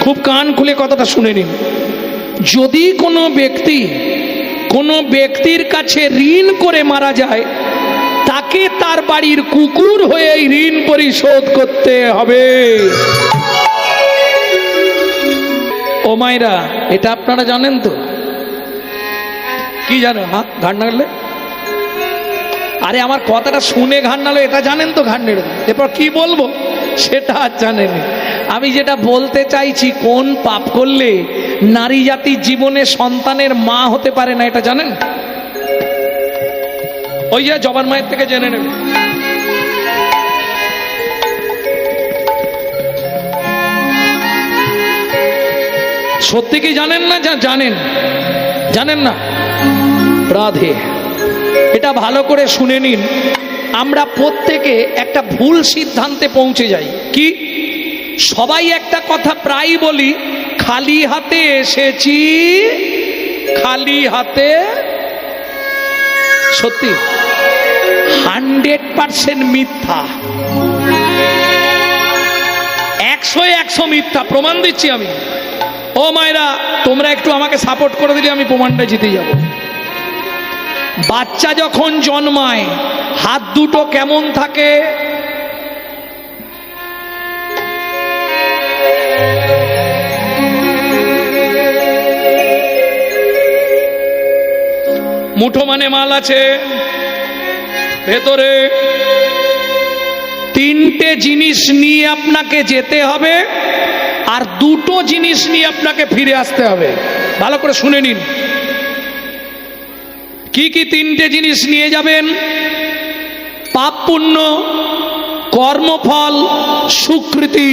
খুব কান খুলে কথাটা শুনে নিন। যদি কোনো ব্যক্তির কাছে ঋণ করে মারা যায়, তাকে তার বাড়ির কুকুর হয়ে ঋণ পরিশোধ করতে হবে। ও মায়েরা, এটা আপনারা জানেন তো? কি জানেন? হ্যাঁ, ঘাড় নাড়লে? আরে আমার কথাটা শুনে ঘাড় নাড়লো, এটা জানেন তো? ঘাড় নেড়ে এরপর কি বলবো সেটা আর জানেন। আমি যেটা বলতে চাইছি, কোন পাপ করলে নারী জাতির জীবনে সন্তানের মা হতে পারে না, এটা জানেন? ওই যে জবান মায়ের থেকে জেনে নেবেন। সত্যি কি জানেন না? জানেন না? রাধে, এটা ভালো করে শুনে নিন। আমরা প্রত্যেকে একটা ভুল সিদ্ধান্তে পৌঁছে যাই। কি? সবাই একটা কথা প্রায় বলি, খালি হাতে এসেছি, খালি হাতে। সত্যি 100% মিথ্যা, 100 মিথ্যা। প্রমাণ দিচ্ছি আমি। ও মায়েরা, তোমরা একটু আমাকে সাপোর্ট করে দিলে আমি প্রমাণটা জিতে যাব। বাচ্চা যখন জন্মায় হাত দুটো কেমন থাকে? মুঠো মানে মাল আছে ভেতরে। তিনটে জিনিস নিয়ে আপনাকে যেতে হবে, আর দুটো জিনিস নিয়ে আপনাকে ফিরে আসতে হবে। ভালো করে শুনে নিন। কি কি তিনটে জিনিস নিয়ে যাবেন? পাপ পুণ্য, কর্মফল, সুকৃতি।